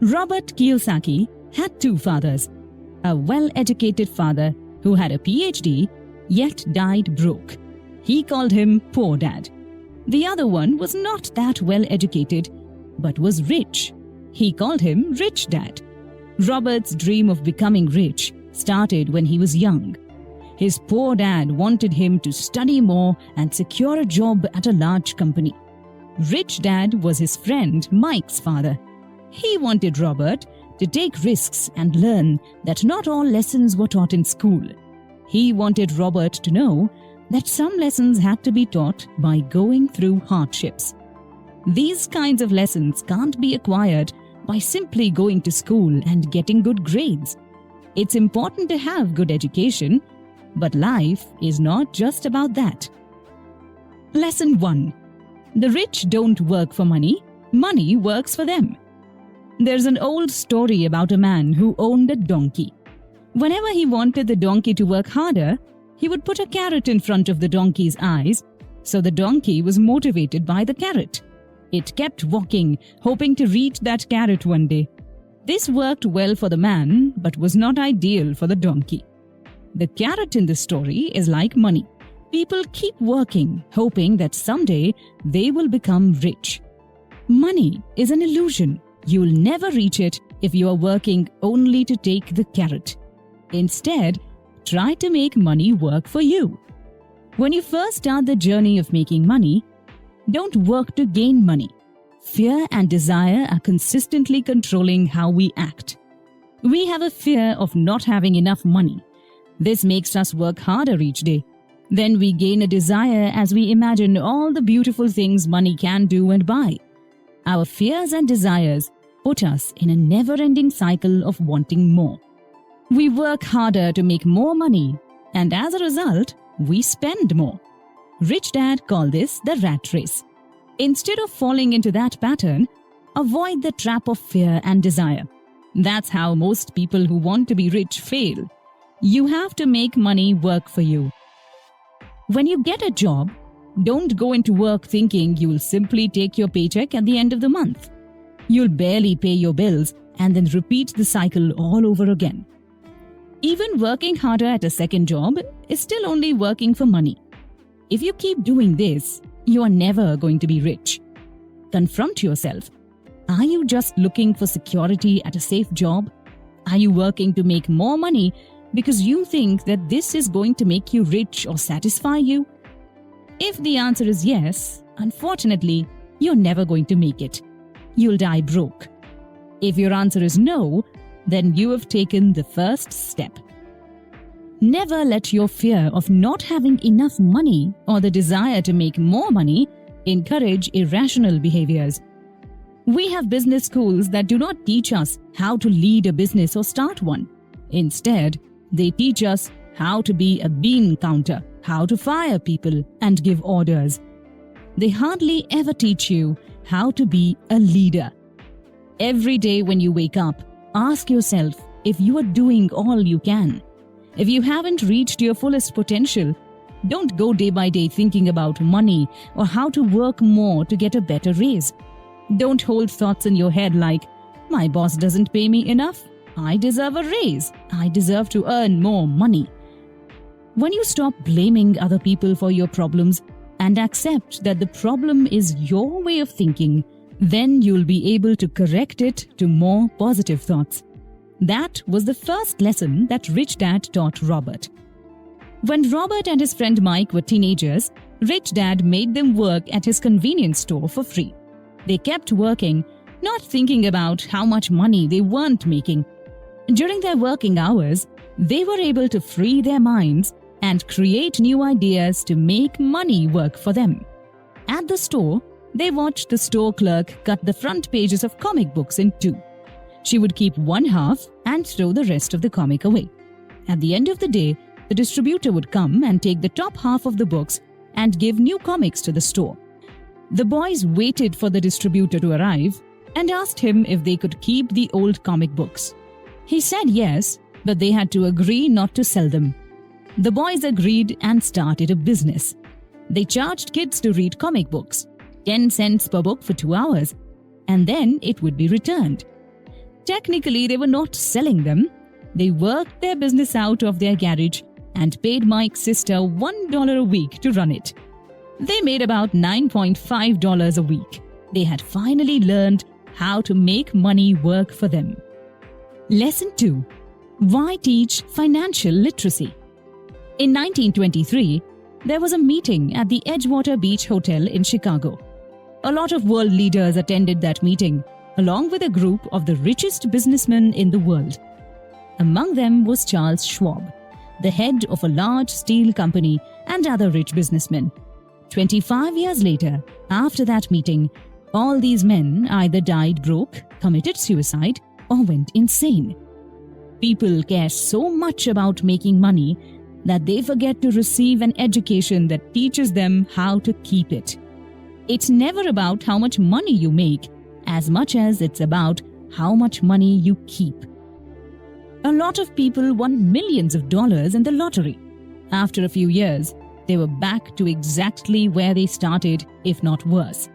Robert Kiyosaki had two fathers. A well-educated father who had a PhD yet died broke. He called him Poor Dad. The other one was not that well-educated but was rich. He called him Rich Dad. Robert's dream of becoming rich started when he was young. His poor dad wanted him to study more and secure a job at a large company. Rich Dad was his friend Mike's father. He wanted Robert to take risks and learn that not all lessons were taught in school. He wanted Robert to know that some lessons had to be taught by going through hardships. These kinds of lessons can't be acquired by simply going to school and getting good grades. It's important to have good education, but life is not just about that. Lesson 1. The rich don't work for money, money works for them. There's an old story about a man who owned a donkey. Whenever he wanted the donkey to work harder, he would put a carrot in front of the donkey's eyes, so the donkey was motivated by the carrot. It kept walking, hoping to reach that carrot one day. This worked well for the man, but was not ideal for the donkey. The carrot in the story is like money. People keep working, hoping that someday they will become rich. Money is an illusion. You will never reach it if you are working only to take the carrot. Instead, try to make money work for you. When you first start the journey of making money, don't work to gain money. Fear and desire are consistently controlling how we act. We have a fear of not having enough money. This makes us work harder each day. Then we gain a desire as we imagine all the beautiful things money can do and buy. Our fears and desires put us in a never-ending cycle of wanting more. We work harder to make more money, and as a result, we spend more. Rich Dad called this the rat race. Instead of falling into that pattern, avoid the trap of fear and desire. That's how most people who want to be rich fail. You have to make money work for you. When you get a job, don't go into work thinking you will simply take your paycheck at the end of the month. You'll barely pay your bills and then repeat the cycle all over again. Even working harder at a second job is still only working for money. If you keep doing this, you are never going to be rich. Confront yourself. Are you just looking for security at a safe job? Are you working to make more money because you think that this is going to make you rich or satisfy you? If the answer is yes, unfortunately, you're never going to make it. You'll die broke. If your answer is no, then you have taken the first step. Never let your fear of not having enough money or the desire to make more money encourage irrational behaviors. We have business schools that do not teach us how to lead a business or start one. Instead, they teach us how to be a bean counter, how to fire people and give orders. They hardly ever teach you how to be a leader. Every day when you wake up, ask yourself if you are doing all you can. If you haven't reached your fullest potential, don't go day by day thinking about money or how to work more to get a better raise. Don't hold thoughts in your head like, my boss doesn't pay me enough, I deserve a raise, I deserve to earn more money. When you stop blaming other people for your problems and accept that the problem is your way of thinking, then you'll be able to correct it to more positive thoughts. That was the first lesson that Rich Dad taught Robert. When Robert and his friend Mike were teenagers, Rich Dad made them work at his convenience store for free. They kept working, not thinking about how much money they weren't making. During their working hours, they were able to free their minds and create new ideas to make money work for them. At the store, they watched the store clerk cut the front pages of comic books in two. She would keep one half and throw the rest of the comic away. At the end of the day, the distributor would come and take the top half of the books and give new comics to the store. The boys waited for the distributor to arrive and asked him if they could keep the old comic books. He said yes, but they had to agree not to sell them. The boys agreed and started a business. They charged kids to read comic books, 10 cents per book for 2 hours, and then it would be returned. Technically, they were not selling them. They worked their business out of their garage and paid Mike's sister $1 a week to run it. They made about $9.5 a week. They had finally learned how to make money work for them. Lesson 2. Why teach financial literacy? In 1923, there was a meeting at the Edgewater Beach Hotel in Chicago. A lot of world leaders attended that meeting, along with a group of the richest businessmen in the world. Among them was Charles Schwab, the head of a large steel company, and other rich businessmen. 25 years later, after that meeting, all these men either died broke, committed suicide, or went insane. People care so much about making money that they forget to receive an education that teaches them how to keep it. It's never about how much money you make, as much as it's about how much money you keep. A lot of people won millions of dollars in the lottery. After a few years, they were back to exactly where they started, if not worse.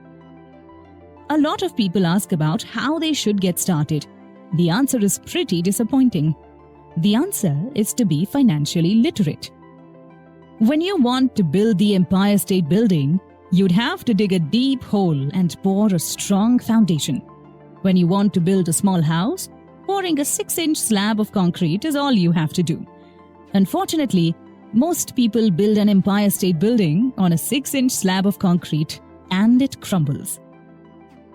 A lot of people ask about how they should get started. The answer is pretty disappointing. The answer is to be financially literate. When you want to build the Empire State Building, you'd have to dig a deep hole and pour a strong foundation. When you want to build a small house, pouring a 6-inch slab of concrete is all you have to do. Unfortunately, most people build an Empire State Building on a 6-inch slab of concrete and it crumbles.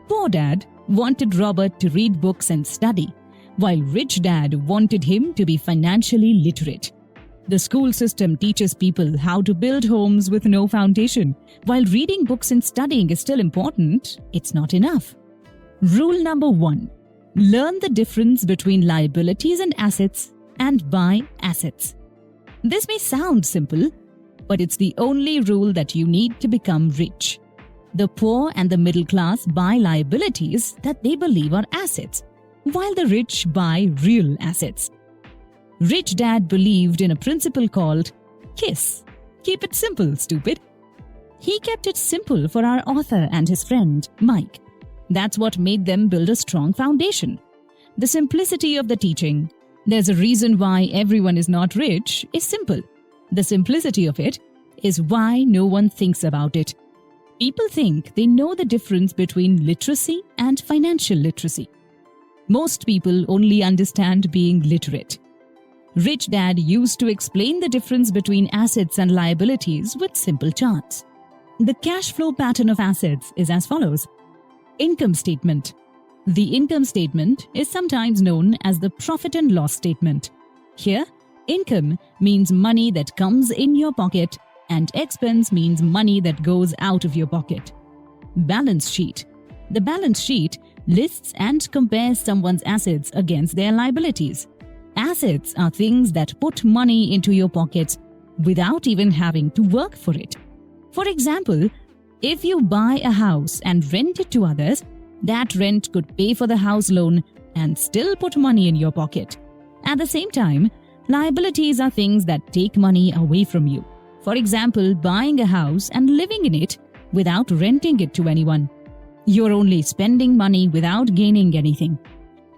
Poor Dad wanted Robert to read books and study, while Rich Dad wanted him to be financially literate. The school system teaches people how to build homes with no foundation. While reading books and studying is still important, it's not enough. Rule number 1. Learn the difference between liabilities and assets and buy assets. This may sound simple, but it's the only rule that you need to become rich. The poor and the middle class buy liabilities that they believe are assets, while the rich buy real assets. Rich Dad believed in a principle called KISS. Keep it simple, stupid. He kept it simple for our author and his friend, Mike. That's what made them build a strong foundation. The simplicity of the teaching, there's a reason why everyone is not rich, is simple. The simplicity of it is why no one thinks about it. People think they know the difference between literacy and financial literacy. Most people only understand being literate. Rich Dad used to explain the difference between assets and liabilities with simple charts. The cash flow pattern of assets is as follows. Income statement. The income statement is sometimes known as the profit and loss statement. Here, income means money that comes in your pocket and expense means money that goes out of your pocket. Balance sheet. The balance sheet lists and compares someone's assets against their liabilities. Assets are things that put money into your pockets without even having to work for it. For example, if you buy a house and rent it to others, that rent could pay for the house loan and still put money in your pocket. At the same time, liabilities are things that take money away from you. For example, buying a house and living in it without renting it to anyone. You're only spending money without gaining anything.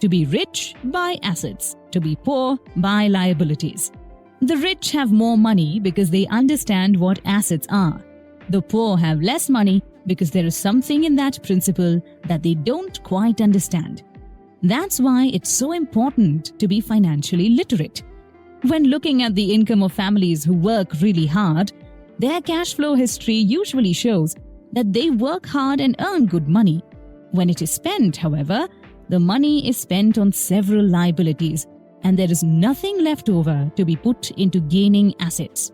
To be rich, buy assets. To be poor, buy liabilities. The rich have more money because they understand what assets are. The poor have less money because there is something in that principle that they don't quite understand. That's why it's so important to be financially literate. When looking at the income of families who work really hard, their cash flow history usually shows that they work hard and earn good money. When it is spent, however, the money is spent on several liabilities, and there is nothing left over to be put into gaining assets.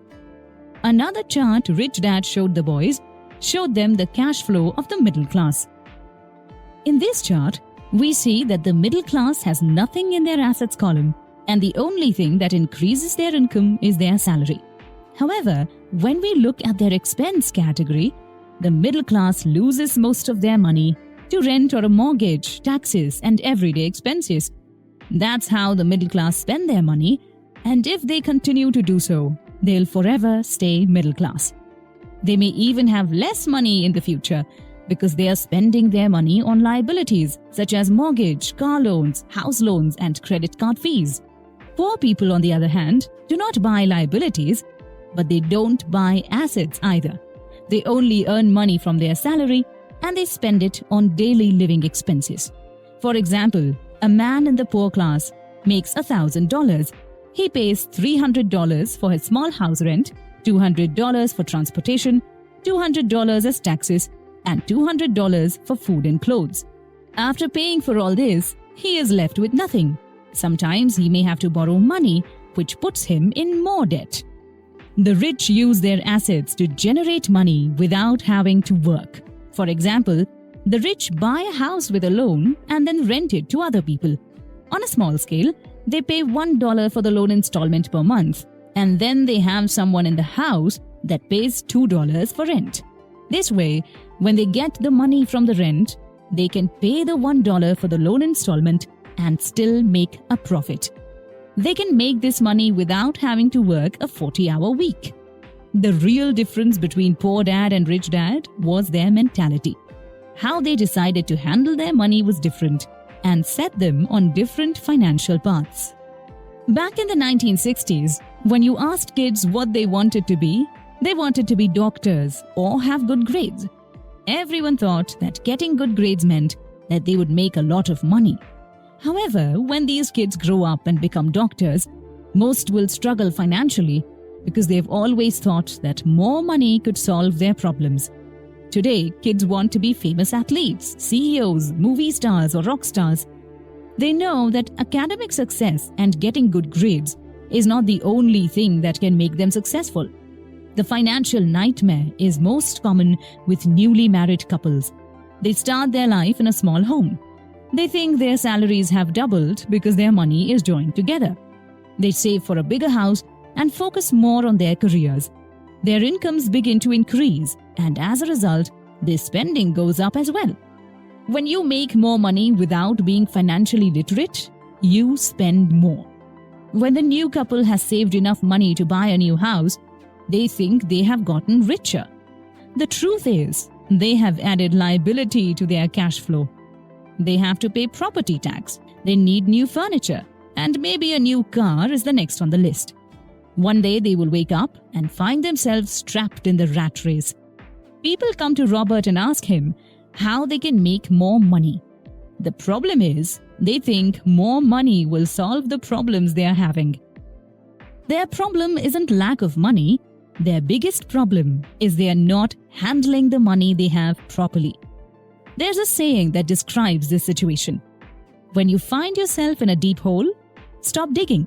Another chart Rich Dad showed the boys showed them the cash flow of the middle class. In this chart, we see that the middle class has nothing in their assets column, and the only thing that increases their income is their salary. However, when we look at their expense category, the middle class loses most of their money to rent or a mortgage, taxes, and everyday expenses. That's how the middle class spend their money, and if they continue to do so, they'll forever stay middle class. They may even have less money in the future, because they are spending their money on liabilities such as mortgage, car loans, house loans, and credit card fees. Poor people, on the other hand, do not buy liabilities, but they don't buy assets either. They only earn money from their salary and they spend it on daily living expenses. For example, a man in the poor class makes $1,000. He pays $300 for his small house rent, $200 for transportation, $200 as taxes, and $200 for food and clothes. After paying for all this, he is left with nothing. Sometimes he may have to borrow money, which puts him in more debt. The rich use their assets to generate money without having to work. For example, the rich buy a house with a loan and then rent it to other people. On a small scale, they pay $1 for the loan installment per month, and then they have someone in the house that pays $2 for rent. This way, when they get the money from the rent, they can pay the $1 for the loan installment and still make a profit. They can make this money without having to work a 40-hour week. The real difference between poor dad and rich dad was their mentality. How they decided to handle their money was different and set them on different financial paths. Back in the 1960s, when you asked kids what they wanted to be, they wanted to be doctors or have good grades. Everyone thought that getting good grades meant that they would make a lot of money. However, when these kids grow up and become doctors, most will struggle financially because they've always thought that more money could solve their problems. Today, kids want to be famous athletes, CEOs, movie stars, or rock stars. They know that academic success and getting good grades is not the only thing that can make them successful. The financial nightmare is most common with newly married couples. They start their life in a small home. They think their salaries have doubled because their money is joined together. They save for a bigger house and focus more on their careers. Their incomes begin to increase, and as a result, their spending goes up as well. When you make more money without being financially literate, you spend more. When the new couple has saved enough money to buy a new house, they think they have gotten richer. The truth is, they have added liability to their cash flow. They have to pay property tax, they need new furniture, and maybe a new car is the next on the list. One day they will wake up and find themselves trapped in the rat race. People come to Robert and ask him how they can make more money. The problem is, they think more money will solve the problems they are having. Their problem isn't lack of money. Their biggest problem is they are not handling the money they have properly. There's a saying that describes this situation. When you find yourself in a deep hole, stop digging.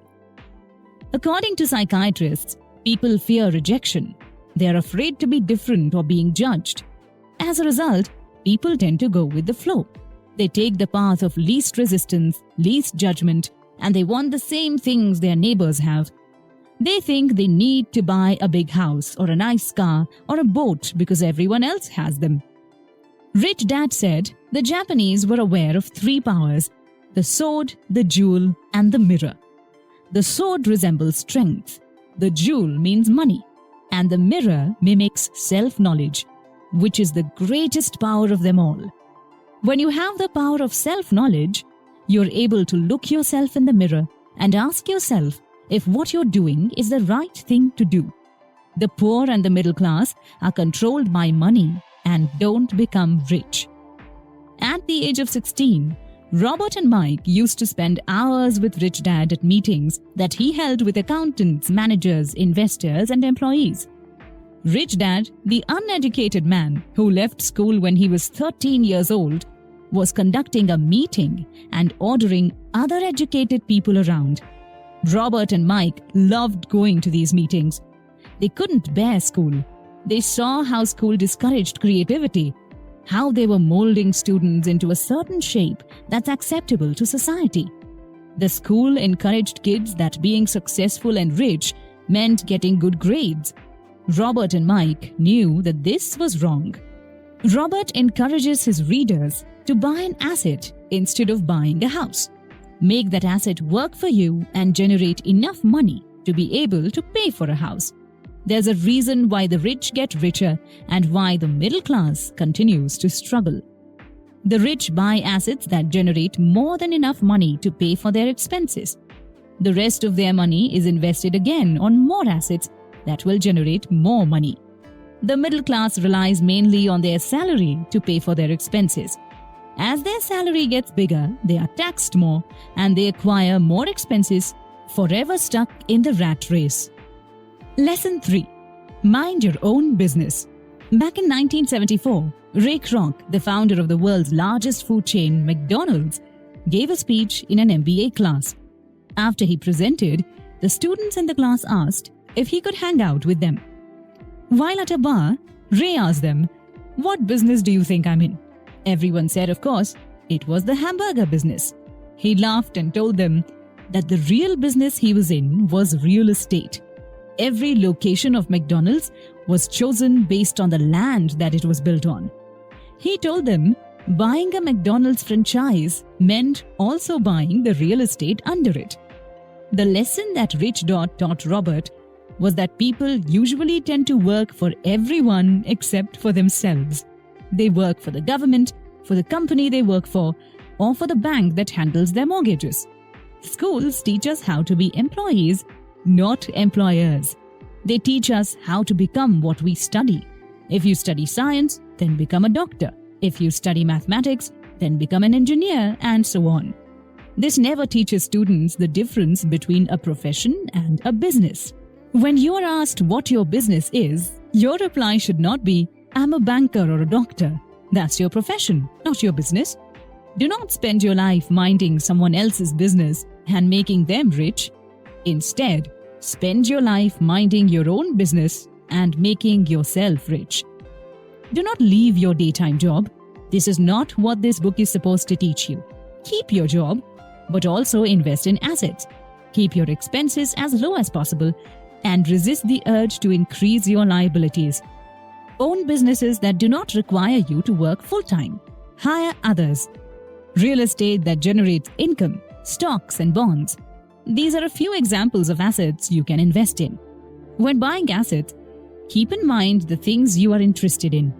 According to psychiatrists, people fear rejection. They are afraid to be different or being judged. As a result, people tend to go with the flow. They take the path of least resistance, least judgment, and they want the same things their neighbors have. They think they need to buy a big house or a nice car or a boat because everyone else has them. Rich Dad said the Japanese were aware of 3 powers: the sword, the jewel, and the mirror. The sword resembles strength, the jewel means money, and the mirror mimics self-knowledge, which is the greatest power of them all. When you have the power of self-knowledge, you're able to look yourself in the mirror and ask yourself if what you're doing is the right thing to do. The poor and the middle class are controlled by money and don't become rich. At the age of 16, Robert and Mike used to spend hours with Rich Dad at meetings that he held with accountants, managers, investors, and employees. Rich Dad, the uneducated man who left school when he was 13 years old, was conducting a meeting and ordering other educated people around. Robert and Mike loved going to these meetings. They couldn't bear school. They saw how school discouraged creativity, how they were molding students into a certain shape that's acceptable to society. The school encouraged kids that being successful and rich meant getting good grades. Robert and Mike knew that this was wrong. Robert encourages his readers to buy an asset instead of buying a house. Make that asset work for you and generate enough money to be able to pay for a house. There's a reason why the rich get richer and why the middle class continues to struggle. The rich buy assets that generate more than enough money to pay for their expenses. The rest of their money is invested again on more assets that will generate more money. The middle class relies mainly on their salary to pay for their expenses. As their salary gets bigger, they are taxed more and they acquire more expenses, forever stuck in the rat race. Lesson 3. Mind your own business. Back in 1974, Ray Kroc, the founder of the world's largest food chain, McDonald's, gave a speech in an MBA class. After he presented, the students in the class asked if he could hang out with them. While at a bar, Ray asked them, "What business do you think I'm in?" Everyone said, of course, it was the hamburger business. He laughed and told them that the real business he was in was real estate. Every location of McDonald's was chosen based on the land that it was built on. He told them buying a McDonald's franchise meant also buying the real estate under it. The lesson that Rich Dad taught Robert was that people usually tend to work for everyone except for themselves. They work for the government, for the company they work for, or for the bank that handles their mortgages. Schools teach us how to be employees, not employers. They teach us how to become what we study. If you study science, then become a doctor. If you study mathematics, then become an engineer, and so on. This never teaches students the difference between a profession and a business. When you are asked what your business is, your reply should not be, "I'm a banker or a doctor." That's your profession, not your business. Do not spend your life minding someone else's business and making them rich. Instead, spend your life minding your own business and making yourself rich. Do not leave your daytime job. This is not what this book is supposed to teach you. Keep your job, but also invest in assets. Keep your expenses as low as possible and resist the urge to increase your liabilities. Own businesses that do not require you to work full-time. Hire others. Real estate that generates income, stocks and bonds. These are a few examples of assets you can invest in. When buying assets, keep in mind the things you are interested in.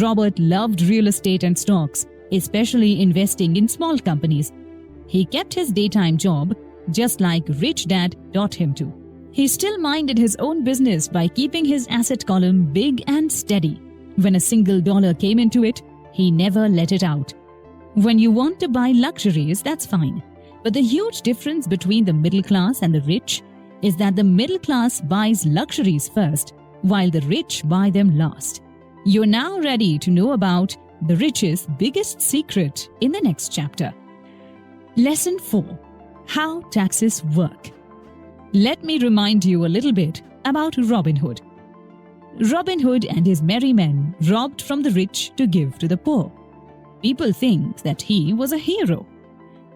Robert loved real estate and stocks, especially investing in small companies. He kept his daytime job just like Rich Dad taught him to. He still minded his own business by keeping his asset column big and steady. When a single dollar came into it, he never let it out. When you want to buy luxuries, that's fine. But the huge difference between the middle class and the rich is that the middle class buys luxuries first, while the rich buy them last. You're now ready to know about the rich's biggest secret in the next chapter. Lesson 4. How taxes work. Let me remind you a little bit about Robin Hood. Robin Hood and his merry men robbed from the rich to give to the poor. People think that he was a hero.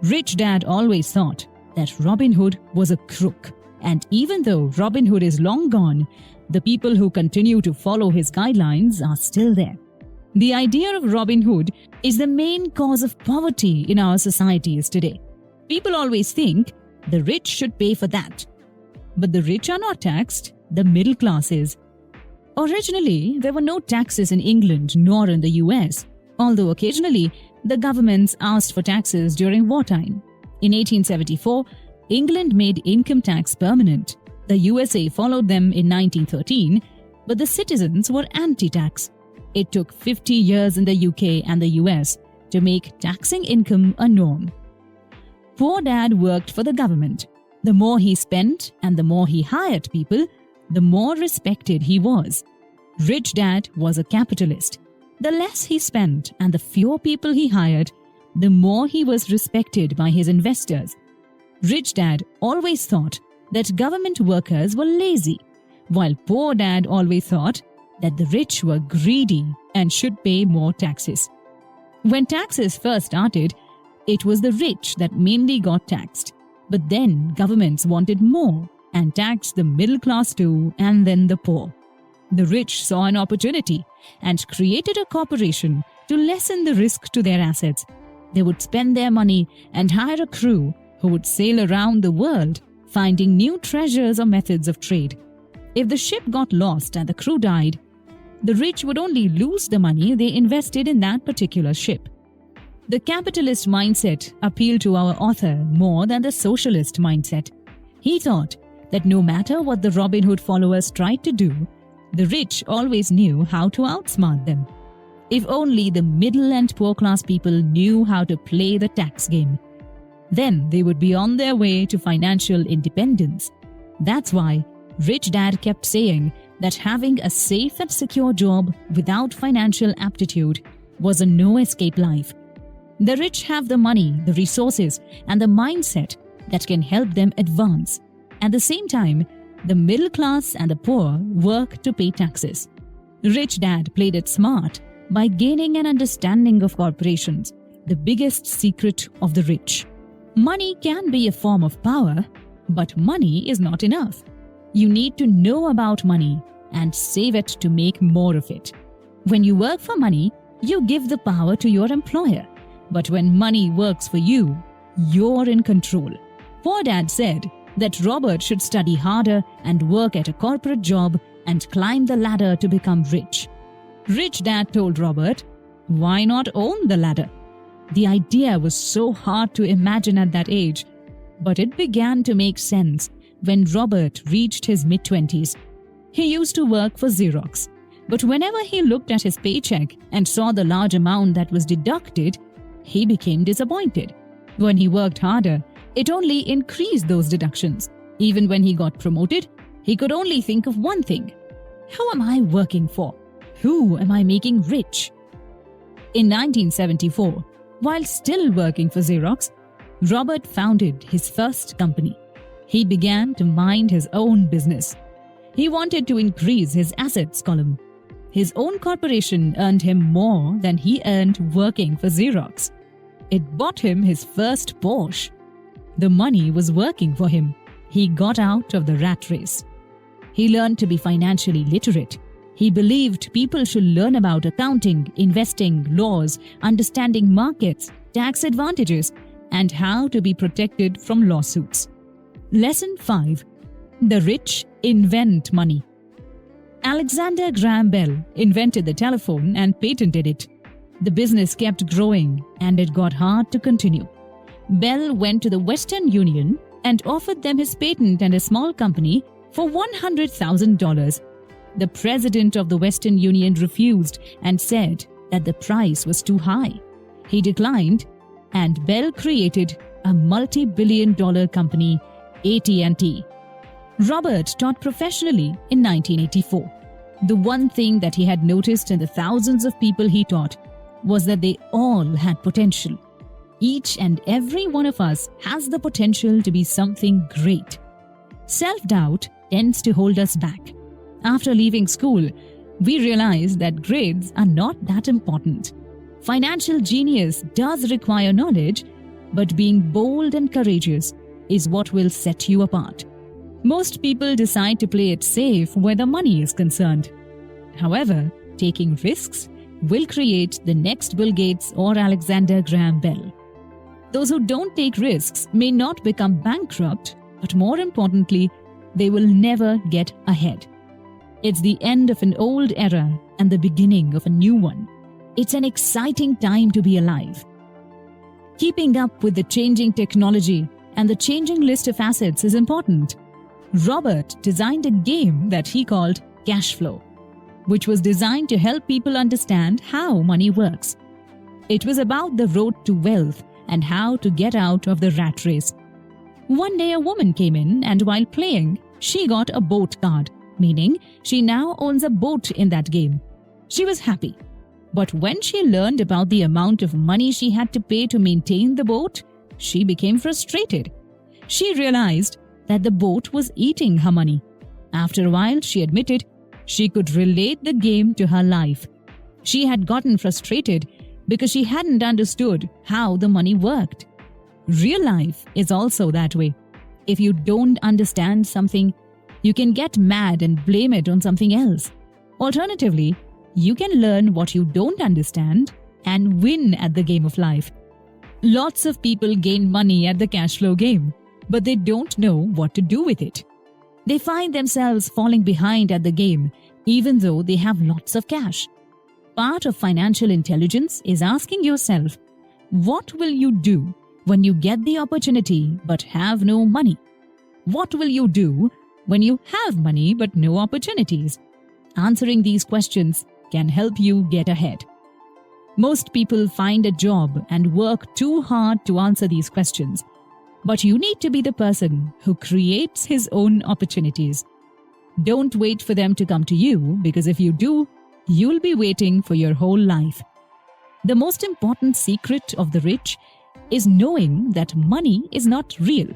Rich Dad always thought that Robin Hood was a crook, and even though Robin Hood is long gone, the people who continue to follow his guidelines are still there. The idea of Robin Hood is the main cause of poverty in our societies today. People always think the rich should pay for that. But the rich are not taxed, the middle class is. Originally, there were no taxes in England nor in the US, although occasionally the governments asked for taxes during wartime. In 1874, England made income tax permanent. The USA followed them in 1913, but the citizens were anti-tax. It took 50 years in the UK and the US to make taxing income a norm. Poor Dad worked for the government. The more he spent and the more he hired people, the more respected he was. Rich Dad was a capitalist. The less he spent and the fewer people he hired, the more he was respected by his investors. Rich Dad always thought that government workers were lazy, while Poor Dad always thought that the rich were greedy and should pay more taxes. When taxes first started, it was the rich that mainly got taxed. But then governments wanted more and taxed the middle class too, and then the poor. The rich saw an opportunity and created a corporation to lessen the risk to their assets. They would spend their money and hire a crew who would sail around the world, finding new treasures or methods of trade. If the ship got lost and the crew died, the rich would only lose the money they invested in that particular ship. The capitalist mindset appealed to our author more than the socialist mindset. He thought that no matter what the Robin Hood followers tried to do, the rich always knew how to outsmart them. If only the middle and poor class people knew how to play the tax game, then they would be on their way to financial independence. That's why Rich Dad kept saying that having a safe and secure job without financial aptitude was a no-escape life. The rich have the money, the resources, and the mindset that can help them advance. At the same time, the middle class and the poor work to pay taxes. Rich Dad played it smart by gaining an understanding of corporations, the biggest secret of the rich. Money can be a form of power, but money is not enough. You need to know about money and save it to make more of it. When you work for money, you give the power to your employer. But when money works for you, you're in control. Poor Dad said that Robert should study harder and work at a corporate job and climb the ladder to become rich. Rich Dad told Robert, "Why not own the ladder?" The idea was so hard to imagine at that age, but it began to make sense when Robert reached his mid-20s. He used to work for Xerox, but whenever he looked at his paycheck and saw the large amount that was deducted, he became disappointed. When he worked harder, it only increased those deductions. Even when he got promoted, he could only think of one thing: who am I working for? Who am I making rich? In 1974, while still working for Xerox, Robert founded his first company. He began to mind his own business. He wanted to increase his assets column. His own corporation earned him more than he earned working for Xerox. It bought him his first Porsche. The money was working for him. He got out of the rat race. He learned to be financially literate. He believed people should learn about accounting, investing, laws, understanding markets, tax advantages, and how to be protected from lawsuits. Lesson 5. The rich invent money. Alexander Graham Bell invented the telephone and patented it. The business kept growing and it got hard to continue. Bell went to the Western Union and offered them his patent and a small company for $100,000. The president of the Western Union refused and said that the price was too high. He declined, and Bell created a multi-billion-dollar company, AT&T. Robert taught professionally in 1984. The one thing that he had noticed in the thousands of people he taught was that they all had potential. Each and every one of us has the potential to be something great. Self-doubt tends to hold us back. After leaving school, we realize that grades are not that important. Financial genius does require knowledge, but being bold and courageous is what will set you apart. Most people decide to play it safe where the money is concerned. However, taking risks will create the next Bill Gates or Alexander Graham Bell. Those who don't take risks may not become bankrupt, but more importantly, they will never get ahead. It's the end of an old era and the beginning of a new one. It's an exciting time to be alive. Keeping up with the changing technology and the changing list of assets is important. Robert designed a game that he called Cash Flow, which was designed to help people understand how money works. It was about the road to wealth and how to get out of the rat race. One day a woman came in and while playing, she got a boat card, meaning she now owns a boat in that game. She was happy. But when she learned about the amount of money she had to pay to maintain the boat, she became frustrated. She realized that the boat was eating her money. After a while, she admitted she could relate the game to her life. She had gotten frustrated because she hadn't understood how the money worked. Real life is also that way. If you don't understand something, you can get mad and blame it on something else. Alternatively, you can learn what you don't understand and win at the game of life. Lots of people gain money at the cash flow game, but they don't know what to do with it. They find themselves falling behind at the game, even though they have lots of cash. Part of financial intelligence is asking yourself, what will you do when you get the opportunity but have no money? What will you do when you have money but no opportunities? Answering these questions can help you get ahead. Most people find a job and work too hard to answer these questions. But you need to be the person who creates his own opportunities. Don't wait for them to come to you, because if you do, you'll be waiting for your whole life. The most important secret of the rich is knowing that money is not real.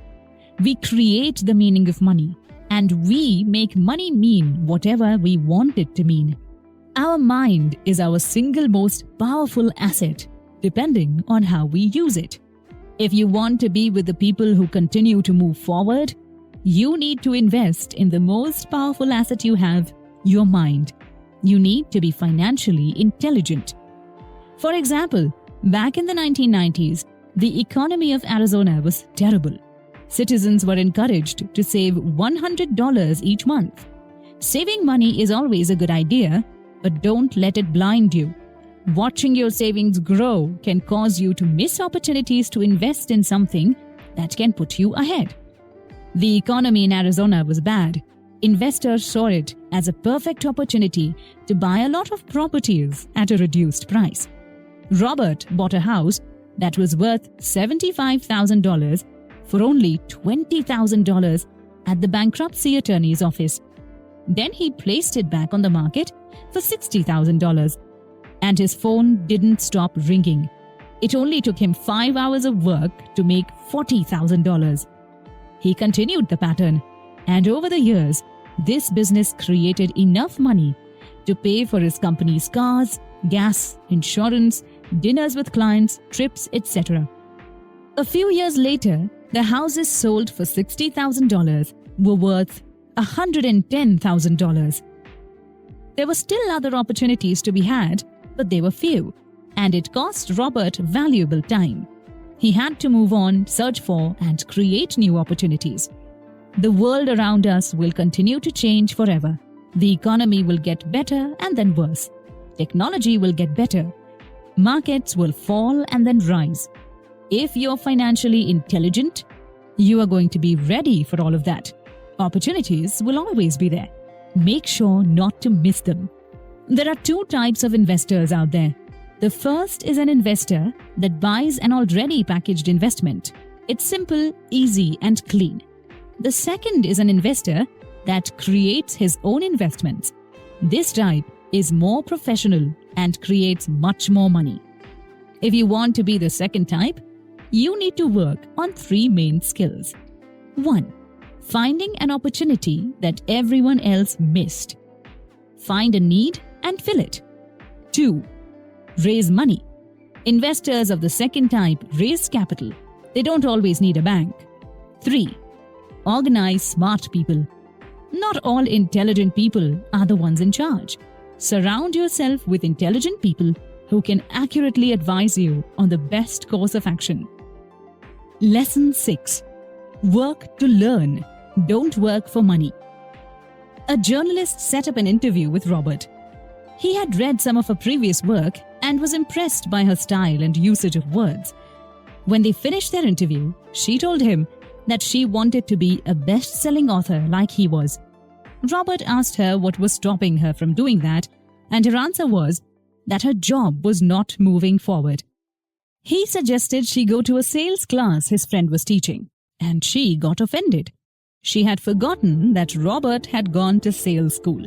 We create the meaning of money, and we make money mean whatever we want it to mean. Our mind is our single most powerful asset, depending on how we use it. If you want to be with the people who continue to move forward, you need to invest in the most powerful asset you have, your mind. You need to be financially intelligent. For example, back in the 1990s, the economy of Arizona was terrible. Citizens were encouraged to save $100 each month. Saving money is always a good idea, but don't let it blind you. Watching your savings grow can cause you to miss opportunities to invest in something that can put you ahead. The economy in Arizona was bad. Investors saw it as a perfect opportunity to buy a lot of properties at a reduced price. Robert bought a house that was worth $75,000 for only $20,000 at the bankruptcy attorney's office. Then he placed it back on the market for $60,000. And his phone didn't stop ringing. It only took him 5 hours of work to make $40,000. He continued the pattern, and over the years, this business created enough money to pay for his company's cars, gas, insurance, dinners with clients, trips, etc. A few years later, the houses sold for $60,000 were worth $110,000. There were still other opportunities to be had, but they were few, and it cost Robert valuable time. He had to move on, search for, and create new opportunities. The world around us will continue to change forever. The economy will get better and then worse. Technology will get better. Markets will fall and then rise. If you're financially intelligent, you are going to be ready for all of that. Opportunities will always be there. Make sure not to miss them. There are two types of investors out there. The first is an investor that buys an already packaged investment. It's simple, easy, and clean. The second is an investor that creates his own investments. This type is more professional and creates much more money. If you want to be the second type, you need to work on 3 main skills. 1. Finding an opportunity that everyone else missed. Find a need and fill it. 2. Raise money. Investors of the second type raise capital. They don't always need a bank. 3. Organize smart people. Not all intelligent people are the ones in charge. Surround yourself with intelligent people who can accurately advise you on the best course of action. Lesson 6. Work to learn. Don't work for money. A journalist set up an interview with Robert. He had read some of her previous work and was impressed by her style and usage of words. When they finished their interview, she told him that she wanted to be a best-selling author like he was. Robert asked her what was stopping her from doing that, and her answer was that her job was not moving forward. He suggested she go to a sales class his friend was teaching, and she got offended. She had forgotten that Robert had gone to sales school.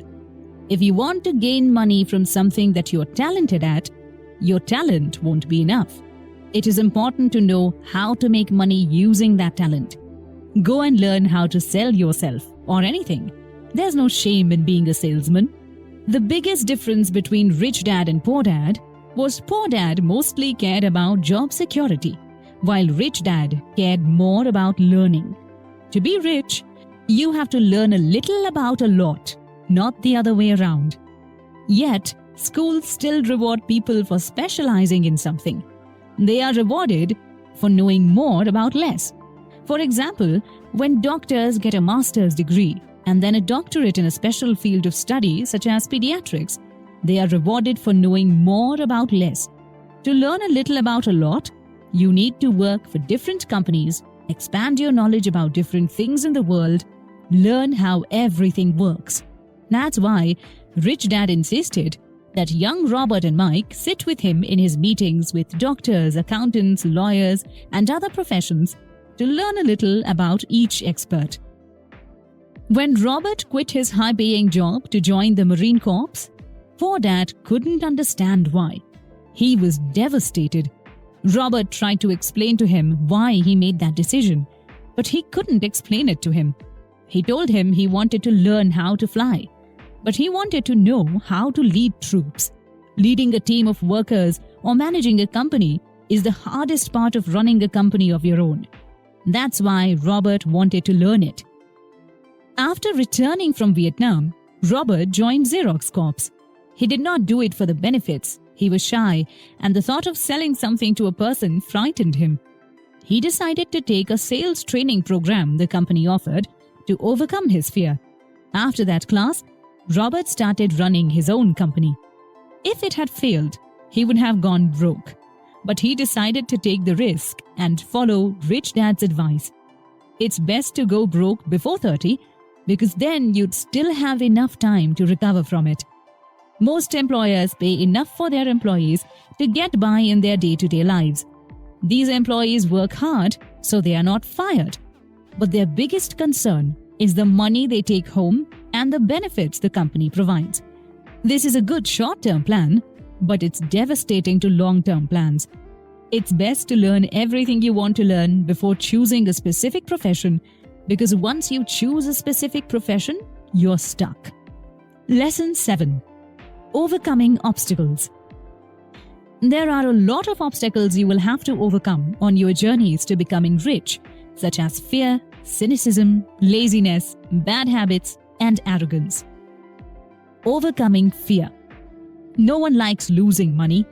If you want to gain money from something that you're talented at, your talent won't be enough. It is important to know how to make money using that talent. Go and learn how to sell yourself or anything. There's no shame in being a salesman. The biggest difference between Rich Dad and Poor Dad was Poor Dad mostly cared about job security, while Rich Dad cared more about learning. To be rich, you have to learn a little about a lot, not the other way around. Yet, schools still reward people for specializing in something. They are rewarded for knowing more about less. For example, when doctors get a master's degree and then a doctorate in a special field of study such as pediatrics, they are rewarded for knowing more about less. To learn a little about a lot, you need to work for different companies, expand your knowledge about different things in the world, learn how everything works. That's why Rich Dad insisted that young Robert and Mike sit with him in his meetings with doctors, accountants, lawyers, and other professions to learn a little about each expert. When Robert quit his high-paying job to join the Marine Corps, poor Dad couldn't understand why. He was devastated. Robert tried to explain to him why he made that decision, but he couldn't explain it to him. He told him he wanted to learn how to fly, but he wanted to know how to lead troops. Leading a team of workers or managing a company is the hardest part of running a company of your own. That's why Robert wanted to learn it. After returning from Vietnam, Robert joined Xerox Corps. He did not do it for the benefits. He was shy, and the thought of selling something to a person frightened him. He decided to take a sales training program the company offered to overcome his fear. After that class, Robert started running his own company. If it had failed, he would have gone broke. But he decided to take the risk and follow Rich Dad's advice. It's best to go broke before 30 because then you'd still have enough time to recover from it. Most employers pay enough for their employees to get by in their day-to-day lives. These employees work hard, so they are not fired. But their biggest concern is the money they take home and the benefits the company provides. This is a good short-term plan, but it's devastating to long-term plans. It's best to learn everything you want to learn before choosing a specific profession, because once you choose a specific profession, you're stuck. Lesson 7. Overcoming obstacles. There are a lot of obstacles you will have to overcome on your journeys to becoming rich, such as fear, cynicism, laziness, bad habits, and arrogance. Overcoming fear. No one likes losing money.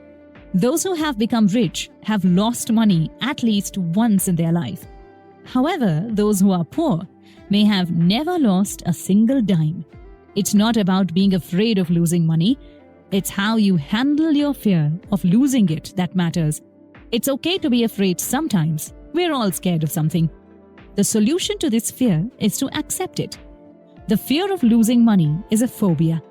Those who have become rich have lost money at least once in their life. However, those who are poor may have never lost a single dime. It's not about being afraid of losing money. It's how you handle your fear of losing it that matters. It's okay to be afraid sometimes. We're all scared of something. The solution to this fear is to accept it. The fear of losing money is a phobia.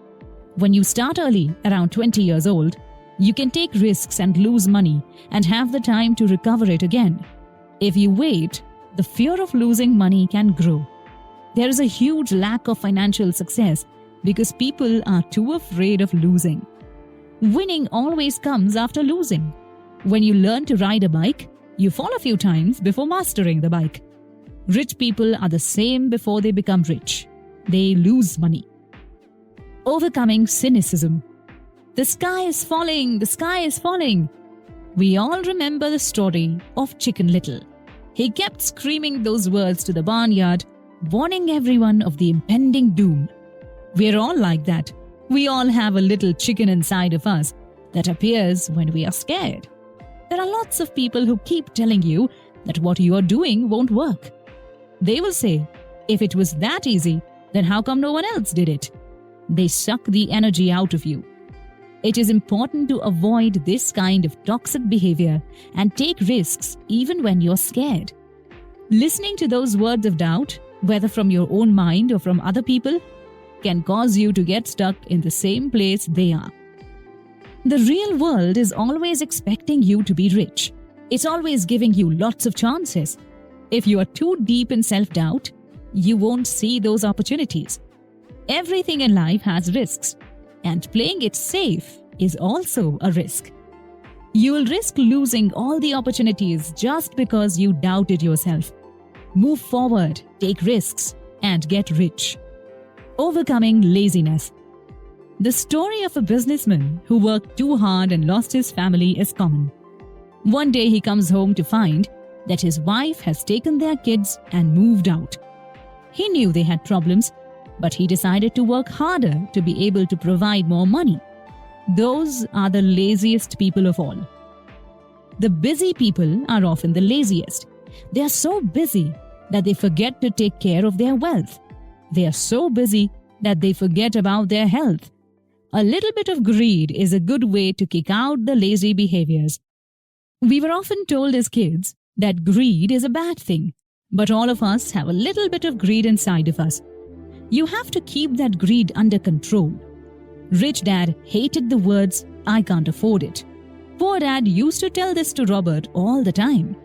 When you start early, around 20 years old, you can take risks and lose money and have the time to recover it again. If you wait, the fear of losing money can grow. There is a huge lack of financial success because people are too afraid of losing. Winning always comes after losing. When you learn to ride a bike, you fall a few times before mastering the bike. Rich people are the same before they become rich. They lose money. Overcoming cynicism. The sky is falling, the sky is falling. We all remember the story of Chicken Little. He kept screaming those words to the barnyard, warning everyone of the impending doom. We're all like that. We all have a little chicken inside of us that appears when we are scared. There are lots of people who keep telling you that what you are doing won't work. They will say, if it was that easy, then how come no one else did it? They suck the energy out of you. It is important to avoid this kind of toxic behavior and take risks even when you're scared. Listening to those words of doubt, whether from your own mind or from other people, can cause you to get stuck in the same place they are. The real world is always expecting you to be rich. It's always giving you lots of chances. If you are too deep in self-doubt, you won't see those opportunities. Everything in life has risks, and playing it safe is also a risk. You will risk losing all the opportunities just because you doubted yourself. Move forward, take risks, and get rich. Overcoming laziness. The story of a businessman who worked too hard and lost his family is common. One day he comes home to find that his wife has taken their kids and moved out. He knew they had problems, but he decided to work harder to be able to provide more money. Those are the laziest people of all. The busy people are often the laziest. They are so busy that they forget to take care of their wealth. They are so busy that they forget about their health. A little bit of greed is a good way to kick out the lazy behaviors. We were often told as kids that greed is a bad thing, but all of us have a little bit of greed inside of us. You have to keep that greed under control. Rich Dad hated the words, "I can't afford it." Poor Dad used to tell this to Robert all the time.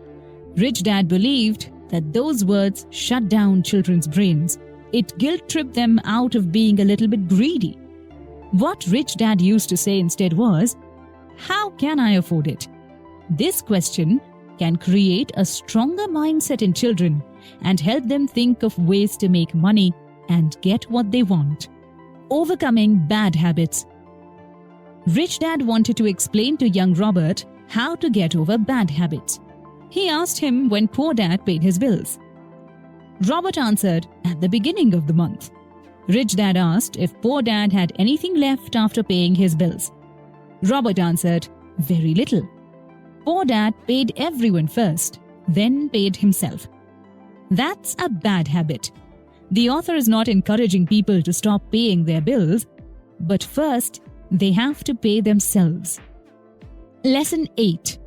Rich Dad believed that those words shut down children's brains. It guilt-tripped them out of being a little bit greedy. What Rich Dad used to say instead was, "How can I afford it?" This question can create a stronger mindset in children and help them think of ways to make money and get what they want. Overcoming bad habits. Rich Dad wanted to explain to young Robert how to get over bad habits. He asked him when Poor Dad paid his bills. Robert answered at the beginning of the month. Rich Dad asked if Poor Dad had anything left after paying his bills. Robert answered, very little. Poor Dad paid everyone first, then paid himself. That's a bad habit. The author is not encouraging people to stop paying their bills, but first, they have to pay themselves. Lesson 8.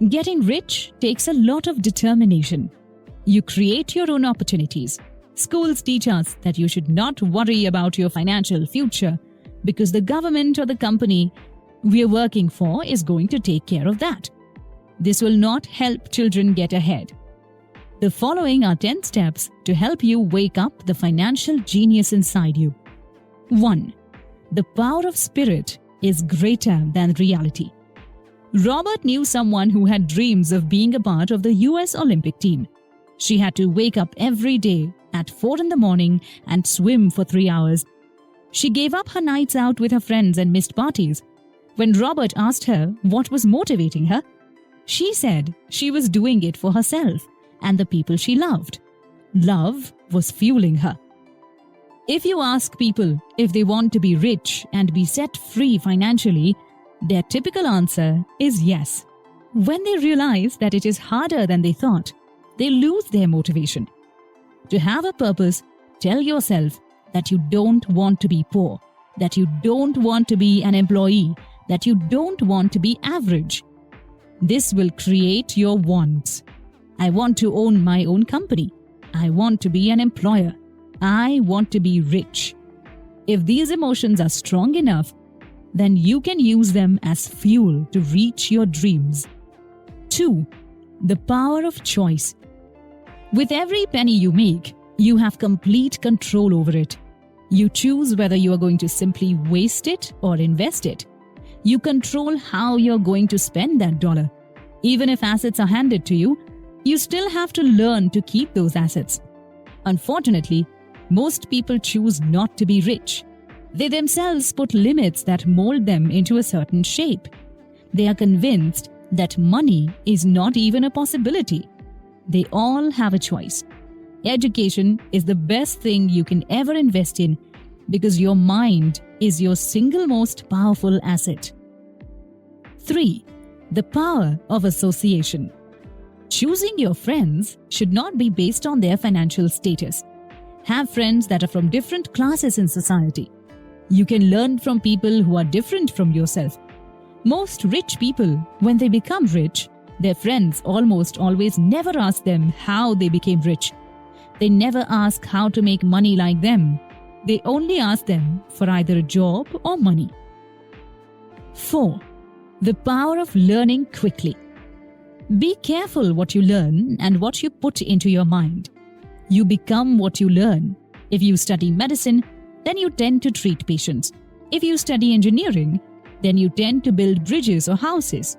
Getting rich takes a lot of determination. You create your own opportunities. Schools teach us that you should not worry about your financial future because the government or the company we are working for is going to take care of that. This will not help children get ahead. The following are 10 steps to help you wake up the financial genius inside you. 1. The power of spirit is greater than reality. Robert knew someone who had dreams of being a part of the US Olympic team. She had to wake up every day at 4 in the morning and swim for 3 hours. She gave up her nights out with her friends and missed parties. When Robert asked her what was motivating her, she said she was doing it for herself and the people she loved. Love was fueling her. If you ask people if they want to be rich and be set free financially, their typical answer is yes. When they realize that it is harder than they thought, they lose their motivation. To have a purpose, tell yourself that you don't want to be poor, that you don't want to be an employee, that you don't want to be average. This will create your wants. I want to own my own company. I want to be an employer. I want to be rich. If these emotions are strong enough, then you can use them as fuel to reach your dreams. 2. The power of choice. With every penny you make, you have complete control over it. You choose whether you are going to simply waste it or invest it. You control how you're going to spend that dollar. Even if assets are handed to you, you still have to learn to keep those assets. Unfortunately, most people choose not to be rich. They themselves put limits that mold them into a certain shape. They are convinced that money is not even a possibility. They all have a choice. Education is the best thing you can ever invest in because your mind is your single most powerful asset. 3. The power of association. Choosing your friends should not be based on their financial status. Have friends that are from different classes in society. You can learn from people who are different from yourself. Most rich people, when they become rich, their friends almost always never ask them how they became rich. They never ask how to make money like them. They only ask them for either a job or money. 4. The power of learning quickly. Be careful what you learn and what you put into your mind. You become what you learn. If you study medicine, then you tend to treat patients. If you study engineering, then you tend to build bridges or houses.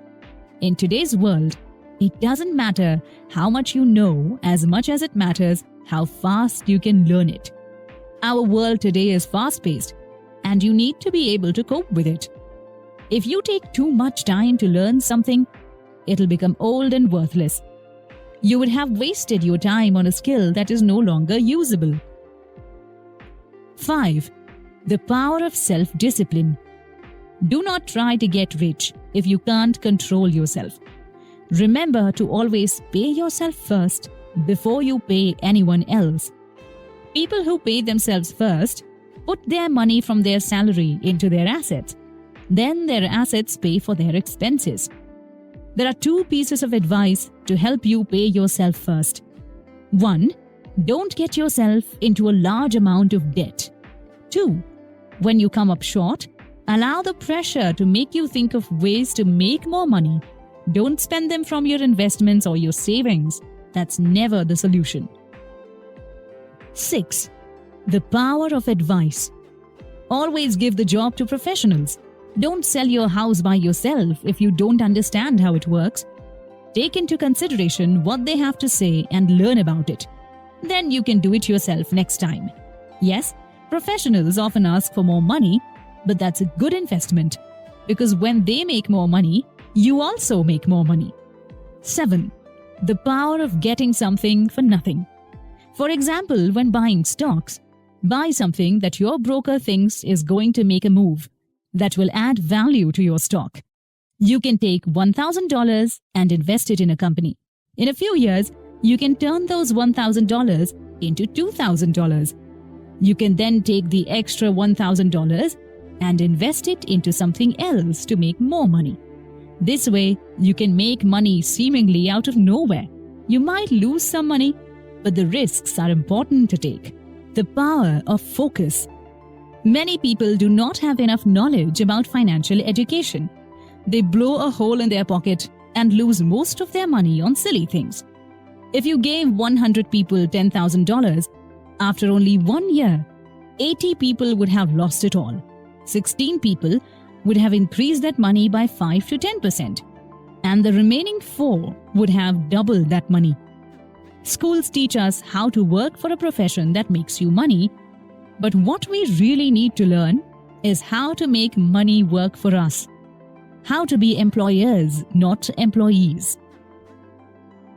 In today's world, it doesn't matter how much you know as much as it matters how fast you can learn it. Our world today is fast-paced, and you need to be able to cope with it. If you take too much time to learn something, it'll become old and worthless. You would have wasted your time on a skill that is no longer usable. 5. The power of self-discipline. Do not try to get rich if you can't control yourself. Remember to always pay yourself first before you pay anyone else. People who pay themselves first put their money from their salary into their assets. Then their assets pay for their expenses. There are 2 pieces of advice to help you pay yourself first. 1. Don't get yourself into a large amount of debt. 2. When you come up short, allow the pressure to make you think of ways to make more money. Don't spend them from your investments or your savings. That's never the solution. 6. The power of advice. Always give the job to professionals. Don't sell your house by yourself if you don't understand how it works. Take into consideration what they have to say and learn about it. Then you can do it yourself next time. Yes, professionals often ask for more money, but that's a good investment because when they make more money, you also make more money. 7. The power of getting something for nothing. For example, when buying stocks, buy something that your broker thinks is going to make a move that will add value to your stock. You can take $1,000 and invest it in a company. In a few years, you can turn those $1,000 into $2,000. You can then take the extra $1,000 and invest it into something else to make more money. This way, you can make money seemingly out of nowhere. You might lose some money, but the risks are important to take. The power of focus. Many people do not have enough knowledge about financial education. They blow a hole in their pocket and lose most of their money on silly things. If you gave 100 people $10,000, after only 1 year, 80 people would have lost it all. 16 people would have increased that money by 5 to 10%, and the remaining 4 would have doubled that money. Schools teach us how to work for a profession that makes you money, but what we really need to learn is how to make money work for us. How to be employers, not employees.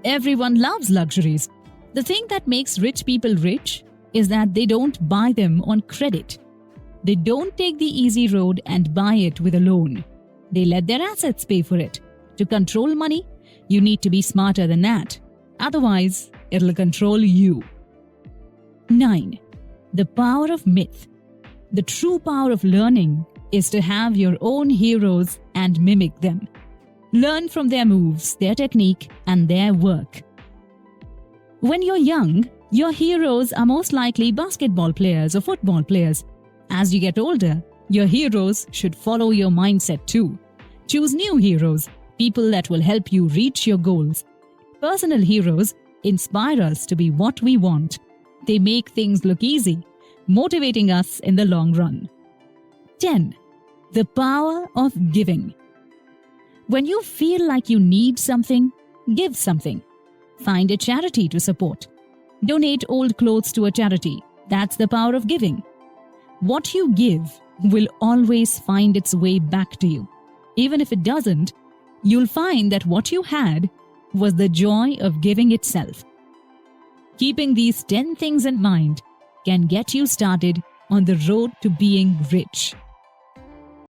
Everyone loves luxuries. The thing that makes rich people rich is that they don't buy them on credit. They don't take the easy road and buy it with a loan. They let their assets pay for it. To control money, you need to be smarter than that. Otherwise, it'll control you. 9. The power of myth. The true power of learning is to have your own heroes and mimic them. Learn from their moves, their technique, and their work. When you're young, your heroes are most likely basketball players or football players. As you get older, your heroes should follow your mindset too. Choose new heroes, people that will help you reach your goals. Personal heroes inspire us to be what we want. They make things look easy, motivating us in the long run. 10. The power of giving. When you feel like you need something, give something. Find a charity to support. Donate old clothes to a charity. That's the power of giving. What you give will always find its way back to you. Even if it doesn't, you'll find that what you had was the joy of giving itself. Keeping these 10 things in mind can get you started on the road to being rich.